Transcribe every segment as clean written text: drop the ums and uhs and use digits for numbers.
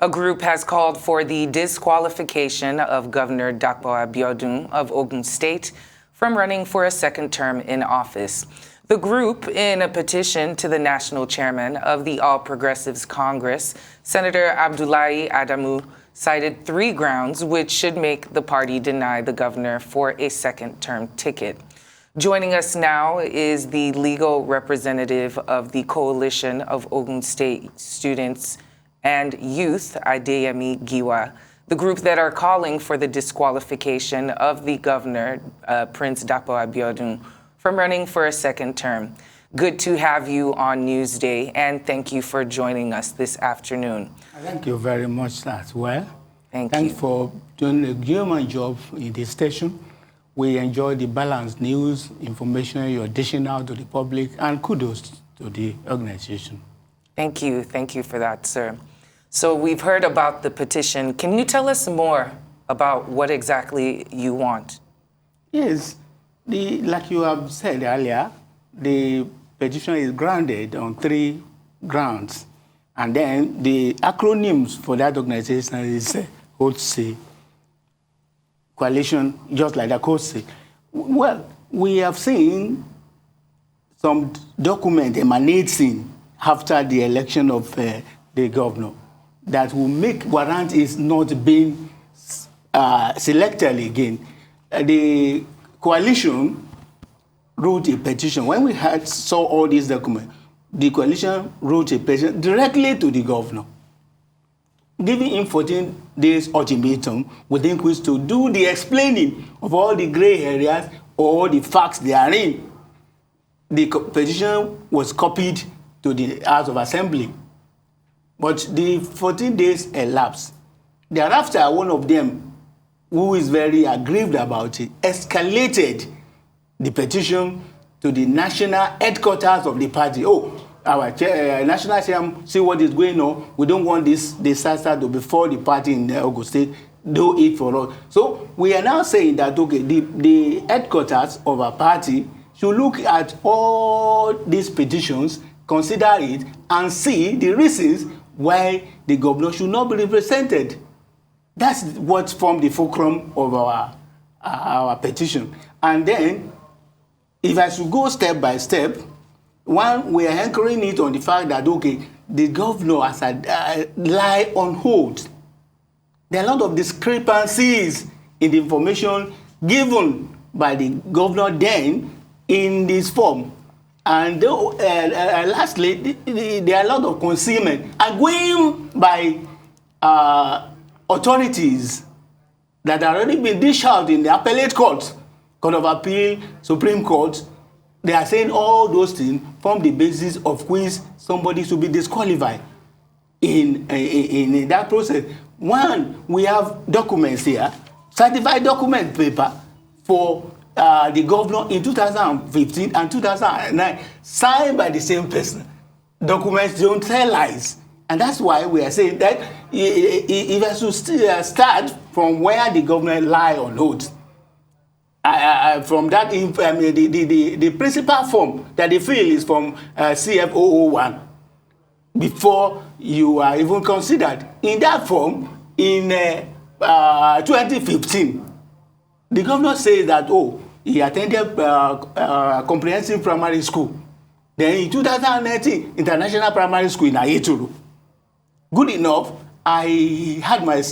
A group has called for the disqualification of Governor Dapo Abiodun of Ogun State from running for a second term in office. The group, in a petition to the national chairman of the All Progressives Congress, Senator Abdullahi Adamu, cited 3 grounds which should make the party deny the governor for a second term ticket. Joining us now is the legal representative of the Coalition of Ogun State Students and Youth, Adeyemi Giwa, the group that are calling for the disqualification of the governor, Prince Dapo Abiodun, from running for a second term. Good to have you on Newsday, and thank you for joining us this afternoon. Thank you very much as well. Thanks for doing a human job in this station. We enjoy the balanced news, information you're dishing out to the public, and kudos to the organization. Thank you. Thank you for that, sir. So we've heard about the petition. Can you tell us more about what exactly you want? Yes. Like you have said earlier, the petition is grounded on 3 grounds. And then the acronyms for that organization is HOTSE, Coalition, just like the HOTSE. Well, we have seen some document emanating after the election of the governor that will make warrant is not being selected again. The coalition wrote a petition. When we saw all these documents, the coalition wrote a petition directly to the governor, giving him 14 days ultimatum within which to do the explaining of all the gray areas or the facts they are in. The petition was copied to the House of Assembly, but the 14 days elapsed. Thereafter, one of them, who is very aggrieved about it, escalated the petition to the national headquarters of the party. Our national chairman, see what is going on. We don't want this disaster to befall the party in Ogun State. Do it for us. So we are now saying that, okay, the headquarters of our party should look at all these petitions, consider it, and see the reasons why the governor should not be represented. That's what formed the fulcrum of our petition. And then, if I should go step by step, one, we are anchoring it on the fact that, okay, the governor has lie on hold. There are a lot of discrepancies in the information given by the governor then in this form. And lastly, there are a lot of concealment. And going by authorities that have already been dished out in the appellate court, Court of Appeal, Supreme Court, they are saying all those things form the basis of which somebody should be disqualified in that process. One, we have documents here, certified document paper for the governor in 2015 and 2009, signed by the same person. Documents don't tell lies. And that's why we are saying that if I should start from where the governor lie on oath, from that, the principal form that they fill is from CF001 before you are even considered. In that form, in 2015, the governor says that, he attended comprehensive primary school. Then in 2019, international primary school in Ayetoro. Good enough, I had my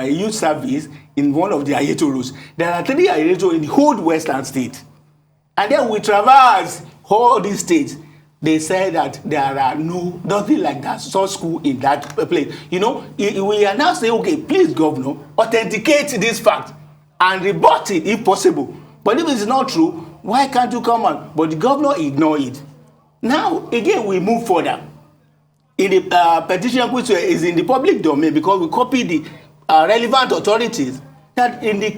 youth service in one of the Ayetoros. There are 3 Ayetoros in the whole Western state. And then we traverse all these states. They say that there are nothing like that, such school in that place. You know, we are now saying, okay, please, governor, authenticate this fact and rebut it if possible. But if it's not true, why can't you come on? But the governor ignored it. Now, again, we move further. In the petition, which is in the public domain, because we copied the relevant authorities, that in the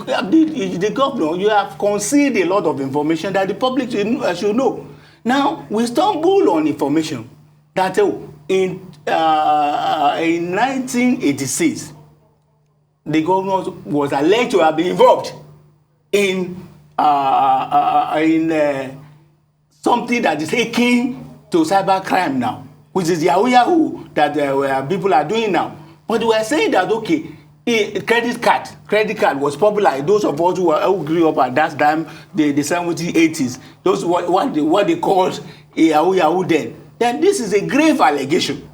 governor, you have concealed a lot of information that the public should know. Now, we stumble on information that in 1986, the governor was alleged to have been involved in something that is akin to cybercrime now, which is Yahoo that people are doing now. But they were saying that, okay, credit card was popular. Those of us who grew up at that time, the 70s, 80s, those what they called a Yahoo then. Then this is a grave allegation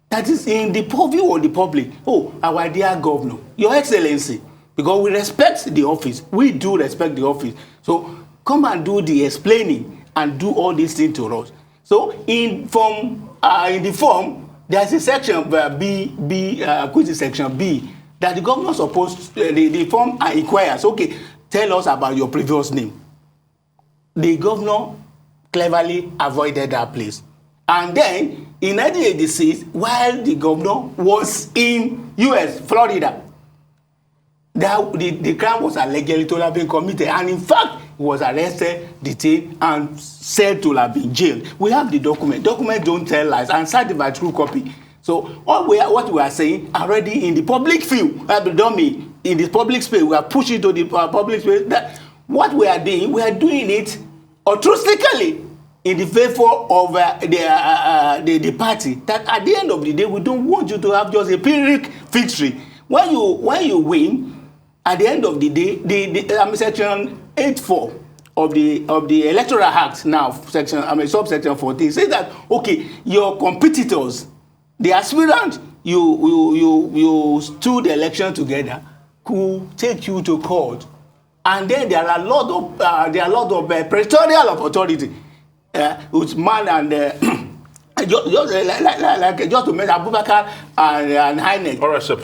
that is in the purview of the public. Oh, our dear governor, Your Excellency, because we respect the office. We do respect the office. So come and do the explaining and do all these things to us. So in the form, there's a section which is section B, that the governor supposed the form inquires, okay, tell us about your previous name. The governor cleverly avoided that place. And then in 1986, while the governor was in US, Florida, the crime was allegedly to have been committed, and in fact he was arrested, detained, and said to have been jailed. We have the document. Documents don't tell lies, and cited by true copy. So what we are saying already in the public field, in the public space, we are pushing to the public space that what we are doing it altruistically in the favor of the party. That at the end of the day, we don't want you to have just a Pyrrhic victory. When you win, at the end of the day, section 8.4 of the Electoral Act now, subsection 14 says that, okay, your competitors, the aspirant you stood the election together, could take you to court, and then there are a lot of pretorial authority, with man and just to mention Abubakar and Hynek. All right, sir.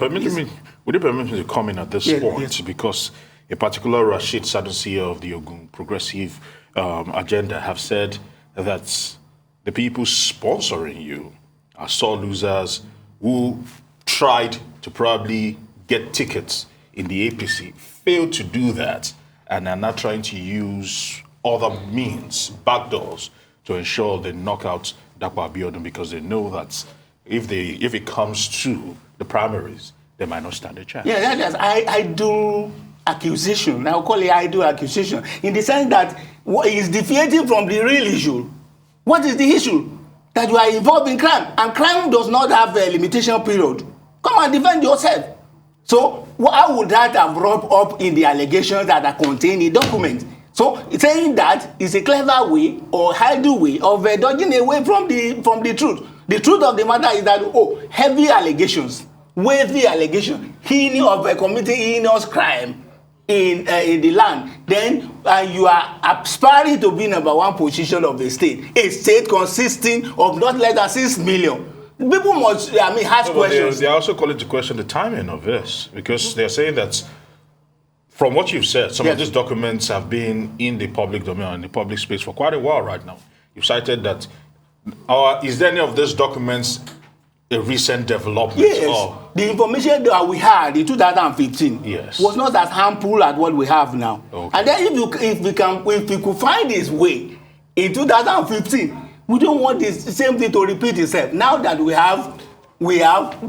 Would you permit me to comment at this point? Yes. Because a particular Rashid Sanusi of the Ogun Progressive Agenda have said that the people sponsoring you are sore losers who tried to probably get tickets in the APC, failed to do that, and are now trying to use other means, backdoors, to ensure they knock out Dapo Abiodun, because they know that if it comes to the primaries, they might not stand a chance. Yeah, that's idle accusation. I'll call it idle accusation, in the sense that is deviating from the real issue. What is the issue? That you are involved in crime, and crime does not have a limitation period. Come and defend yourself. So how would that have brought up in the allegations that are contained in the document? So saying that is a clever way or idle way of dodging away from the truth. The truth of the matter is that heavy allegations, weighty allegations, of committing heinous crime in the land, then you are aspiring to be number one position of a state consisting of not less than 6 million. People must, ask questions. They also call it to question the timing of this, because they're saying that from what you've said, some of these documents have been in the public domain, in the public space for quite a while right now. You've cited that. Is there any of these documents a recent development? Yes. The information that we had in 2015 was not as harmful as what we have now. Okay. And then if we could find this way in 2015, we don't want this same thing to repeat itself. Now that we have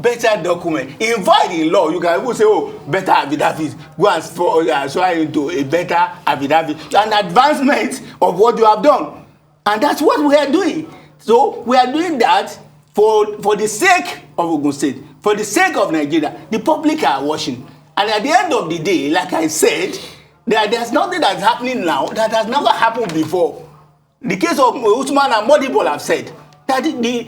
better documents. In fact, in law, you can even say, better affidavit. Go and swear into a better affidavit. An advancement of what you have done. And that's what we are doing. So we are doing that for the sake of Ogun State, for the sake of Nigeria. The public are watching. And at the end of the day, like I said, there's nothing that's happening now that has never happened before. The case of Usman and Modibo have said that the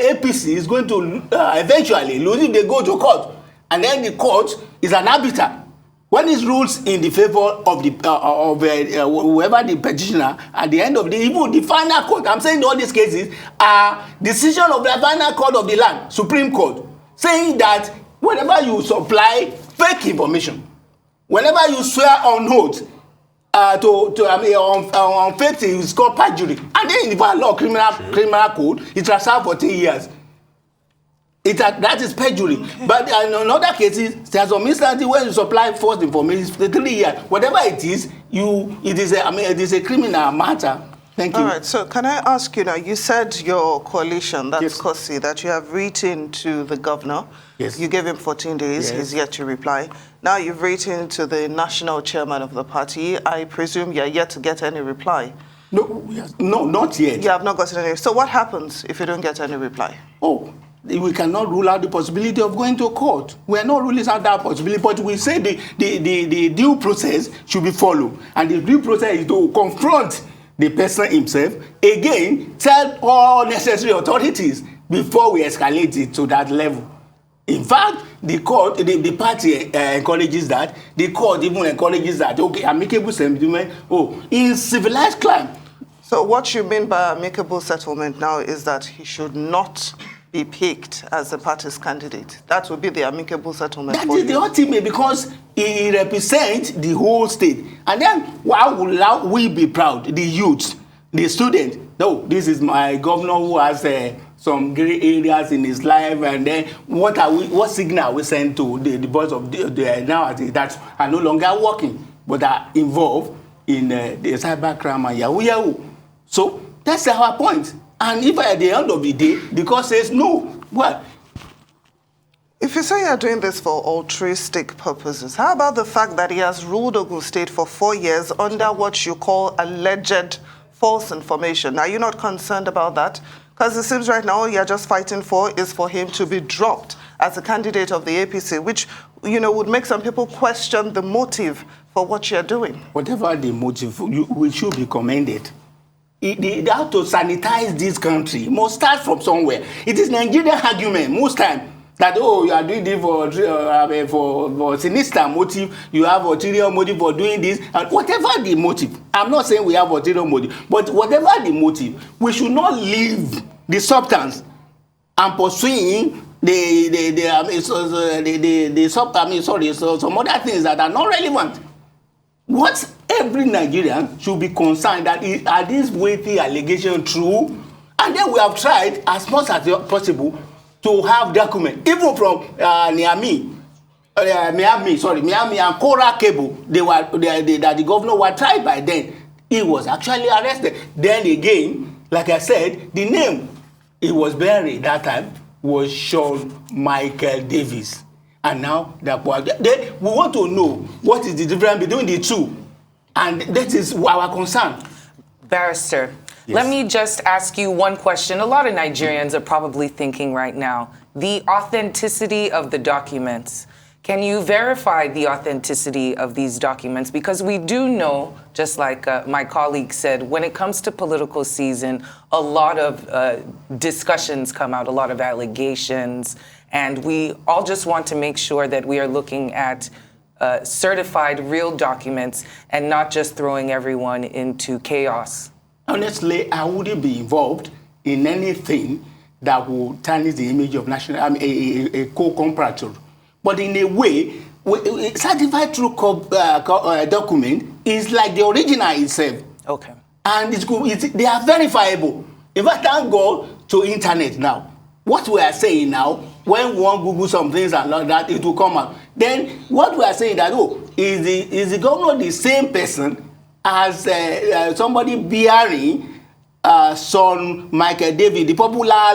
APC is going to eventually lose if they go to court. And then the court is an arbiter. When it rules in the favor of whoever the petitioner, at the end of the day, even the final court, I'm saying all these cases are decision of the final court of the land, Supreme Court, saying that whenever you supply fake information, whenever you swear on oath on fake things, it's called perjury. And then in the law, criminal code, it has served for 10 years. That is perjury. Okay. But in other cases, there are some instances where you supply false information for 3 years. Whatever it is, it is a criminal matter. Thank you. All right. So can I ask you now? You said your coalition, that's COSI, that you have written to the governor. Yes. You gave him 14 days. Yes. He's yet to reply. Now you've written to the national chairman of the party. I presume you're yet to get any reply. No, not yet. You have not gotten any. So what happens if you don't get any reply? we cannot rule out the possibility of going to court. We are not ruling out that possibility, but we say the due process should be followed. And the due process is to confront the person himself, again, tell all necessary authorities before we escalate it to that level. In fact, the court, the party encourages that. The court even encourages that, okay, amicable settlement, in civilized crime. So what you mean by amicable settlement now is that he should not be picked as the party's candidate. That would be the amicable settlement. That is the ultimate, because he represents the whole state. And then why would we be proud? The youth, the students. No, this is my governor who has some gray areas in his life, and then what signal we send to the boys of the nowadays that are no longer working but are involved in the cyber crime and yahoo. So that's our point. And if at the end of the day the court says no, well, if you say you're doing this for altruistic purposes, how about the fact that he has ruled Ogun State for 4 years under what you call alleged false information? Are you not concerned about that? Because it seems right now all you're just fighting for is for him to be dropped as a candidate of the APC, which, would make some people question the motive for what you're doing. Whatever the motive, we should be commended. They have to sanitize this country. Must start from somewhere. It is Nigerian argument most time that, you are doing this for sinister motive, you have ulterior motive for doing this, and whatever the motive. I'm not saying we have ulterior motive, but whatever the motive, we should not leave the substance and pursuing some other things that are not relevant. What every Nigerian should be concerned that are these weighty allegations true? And then we have tried as much as possible to have documents, even from Miami and Kora Cable, that the governor was tried by then. He was actually arrested. Then again, like I said, the name he was buried that time was Sean Michael Davis. And now we want to know what is the difference between the two. And that is our concern. Barrister, yes. Let me just ask you one question. A lot of Nigerians are probably thinking right now, the authenticity of the documents. Can you verify the authenticity of these documents? Because we do know, just like my colleague said, when it comes to political season, a lot of discussions come out, a lot of allegations, and we all just want to make sure that we are looking at certified real documents and not just throwing everyone into chaos. Honestly, I wouldn't be involved in anything that will tarnish the image of a co-comparator. But in a way, certified true document is like the original itself. Okay. And they are verifiable. If I can't go to internet now, what we are saying now, when one Google some things and like that, it will come out. Then what we are saying that, is the governor the same person as somebody bearing son Michael David, the popular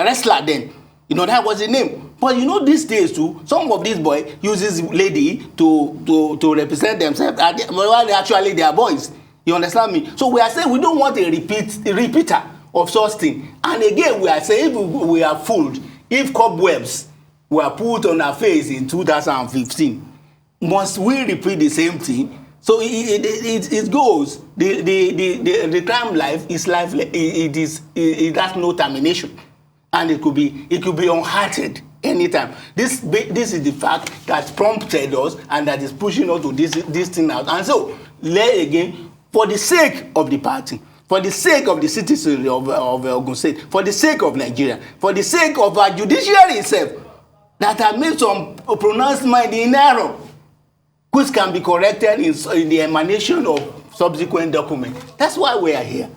wrestler then? That was the name. But these days too, some of these boys uses lady to represent themselves, while actually they are boys. You understand me? So we are saying we don't want a repeater of such thing. And again, we are saying if we are fooled, if cobwebs were put on our face in 2015, must we repeat the same thing? So it goes. The crime life is lifeless. It has no termination, and it could be unhearted anytime. This is the fact that prompted us and that is pushing us to this thing out. And so, again, for the sake of the party, for the sake of the citizens of Ogun State, for the sake of Nigeria, for the sake of our judiciary itself, that have made some pronouncement in error, which can be corrected in the emanation of subsequent documents. That's why we are here.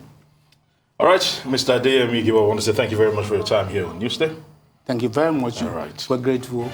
All right, Mr. Adeyemi Giwa, I want to say thank you very much for your time here on Newsday. Thank you very much. All right. We're grateful.